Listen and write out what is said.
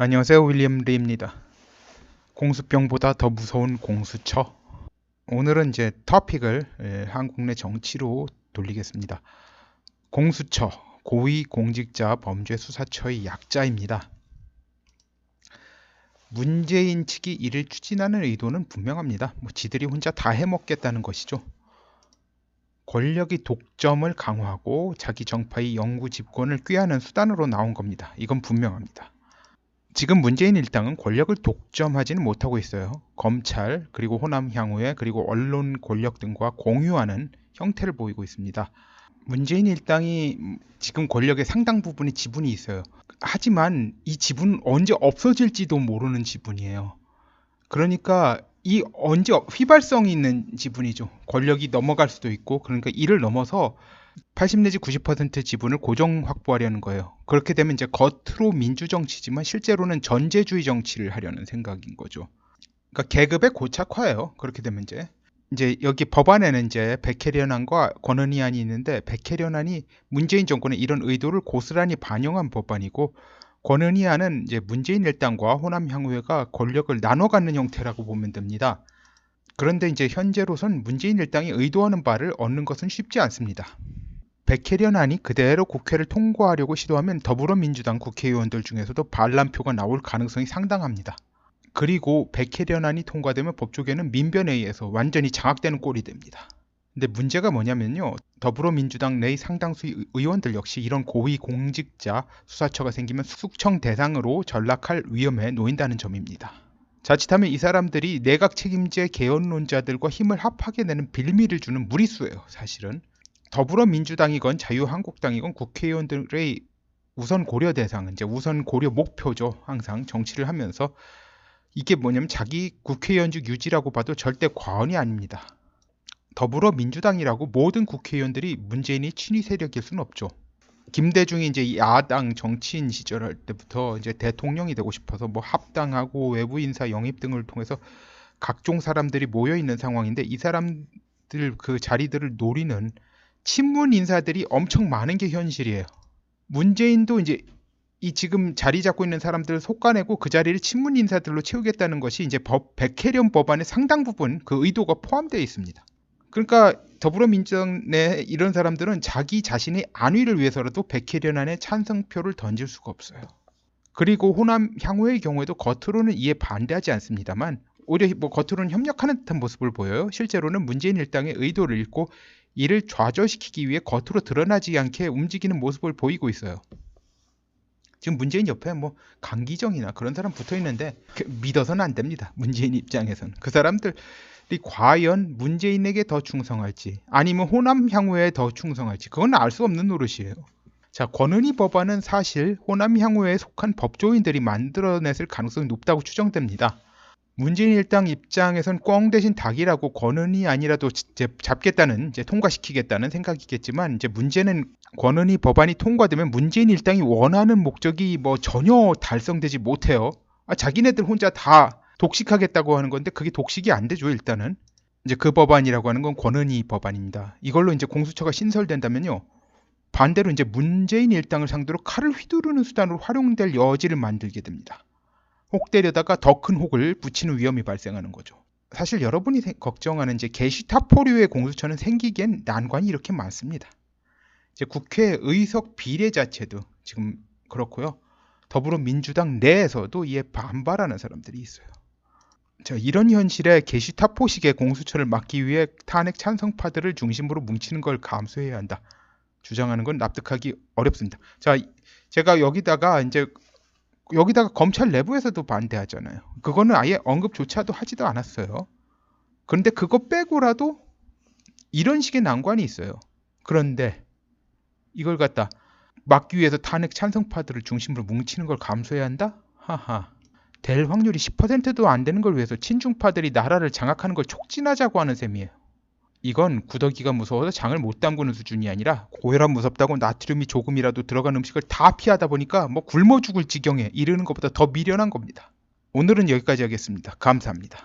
안녕하세요. 윌리엄 리입니다. 공수병보다 더 무서운 공수처. 오늘은 이제 토픽을 한국 내 정치로 돌리겠습니다. 공수처, 고위공직자 범죄수사처의 약자입니다. 문재인 측이 이를 추진하는 의도는 분명합니다. 지들이 혼자 다 해먹겠다는 것이죠. 권력의 독점을 강화하고 자기 정파의 영구 집권을 꾀하는 수단으로 나온 겁니다. 이건 분명합니다. 지금 문재인 일당은 권력을 독점하지는 못하고 있어요. 검찰, 그리고 호남 향후에, 그리고 언론 권력 등과 공유하는 형태를 보이고 있습니다. 문재인 일당이 지금 권력의 상당 부분이 지분이 있어요. 하지만 이 지분은 언제 없어질지도 모르는 지분이에요. 그러니까 이 언제 휘발성이 있는 지분이죠. 권력이 넘어갈 수도 있고, 그러니까 이를 넘어서 80 내지 90% 지분을 고정 확보하려는 거예요. 그렇게 되면 이제 겉으로 민주정치지만 실제로는 전제주의 정치를 하려는 생각인 거죠. 그러니까 계급의 고착화예요. 그렇게 되면 이제 여기 법안에는 이제 백혜련안과 권은희안이 있는데, 백혜련안이 문재인 정권의 이런 의도를 고스란히 반영한 법안이고, 권은희안은 이제 문재인 일당과 호남 향후회가 권력을 나눠 갖는 형태라고 보면 됩니다. 그런데 이제 현재로선 문재인 일당이 의도하는 바를 얻는 것은 쉽지 않습니다. 백혜련안이 그대로 국회를 통과하려고 시도하면 더불어민주당 국회의원들 중에서도 반란표가 나올 가능성이 상당합니다. 그리고 백혜련안이 통과되면 법조계는 민변에 의해서 완전히 장악되는 꼴이 됩니다. 근데 문제가 뭐냐면요, 더불어민주당 내 상당수의 의원들 역시 이런 고위공직자 수사처가 생기면 숙청 대상으로 전락할 위험에 놓인다는 점입니다. 자칫하면 이 사람들이 내각 책임제 개헌론자들과 힘을 합하게 내는 빌미를 주는 무리수예요. 사실은 더불어민주당이건 자유한국당이건 국회의원들의 우선 고려 대상은 이제 우선 고려 목표죠. 항상 정치를 하면서 이게 뭐냐면 자기 국회의원직 유지라고 봐도 절대 과언이 아닙니다. 더불어민주당이라고 모든 국회의원들이 문재인이 친위 세력일 수는 없죠. 김대중이 이제 야당 정치인 시절할 때부터 이제 대통령이 되고 싶어서 뭐 합당하고 외부 인사 영입 등을 통해서 각종 사람들이 모여 있는 상황인데, 이 사람들 그 자리들을 노리는 친문 인사들이 엄청 많은 게 현실이에요. 문재인도 이제 이 지금 자리 잡고 있는 사람들을 솎아내고 그 자리를 친문 인사들로 채우겠다는 것이 이제 백혜련 법안의 상당 부분 그 의도가 포함되어 있습니다. 그러니까 더불어민주당 내 이런 사람들은 자기 자신의 안위를 위해서라도 백혜련안에 찬성표를 던질 수가 없어요. 그리고 호남 향후의 경우에도 겉으로는 이에 반대하지 않습니다만 오히려 뭐 겉으로는 협력하는 듯한 모습을 보여요. 실제로는 문재인 일당의 의도를 읽고 이를 좌절시키기 위해 겉으로 드러나지 않게 움직이는 모습을 보이고 있어요. 지금 문재인 옆에 뭐 강기정이나 그런 사람 붙어 있는데 믿어서는 안 됩니다. 문재인 입장에서는 그 사람들이 과연 문재인에게 더 충성할지 아니면 호남 향후에 더 충성할지 그건 알 수 없는 노릇이에요. 자, 권은희 법안은 사실 호남 향후에 속한 법조인들이 만들어냈을 가능성이 높다고 추정됩니다. 문재인 일당 입장에선 꽝 대신 닭이라고 권은희 아니라도 이제 잡겠다는, 이제 통과시키겠다는 생각이겠지만, 이제 문제는 권은희 법안이 통과되면 문재인 일당이 원하는 목적이 뭐 전혀 달성되지 못해요. 자기네들 혼자 다 독식하겠다고 하는 건데 그게 독식이 안 되죠. 일단은 이제 그 법안이라고 하는 건 권은희 법안입니다. 이걸로 이제 공수처가 신설된다면요, 반대로 이제 문재인 일당을 상대로 칼을 휘두르는 수단으로 활용될 여지를 만들게 됩니다. 혹 때려다가 더 큰 혹을 붙이는 위험이 발생하는 거죠. 사실 여러분이 걱정하는 이제 게시타포류의 공수처는 생기기엔 난관이 이렇게 많습니다. 이제 국회 의석 비례 자체도 지금 그렇고요. 더불어민주당 내에서도 이에 반발하는 사람들이 있어요. 자, 이런 현실에 게시타포식의 공수처를 막기 위해 탄핵 찬성파들을 중심으로 뭉치는 걸 감수해야 한다. 주장하는 건 납득하기 어렵습니다. 자, 제가 여기다가 검찰 내부에서도 반대하잖아요. 그거는 아예 언급조차도 하지도 않았어요. 그런데 그거 빼고라도 이런 식의 난관이 있어요. 그런데 이걸 갖다 막기 위해서 탄핵 찬성파들을 중심으로 뭉치는 걸 감수해야 한다? 하하. 될 확률이 10%도 안 되는 걸 위해서 친중파들이 나라를 장악하는 걸 촉진하자고 하는 셈이에요. 이건 구더기가 무서워서 장을 못 담그는 수준이 아니라 고혈압 무섭다고 나트륨이 조금이라도 들어간 음식을 다 피하다 보니까 뭐 굶어 죽을 지경에 이르는 것보다 더 미련한 겁니다. 오늘은 여기까지 하겠습니다. 감사합니다.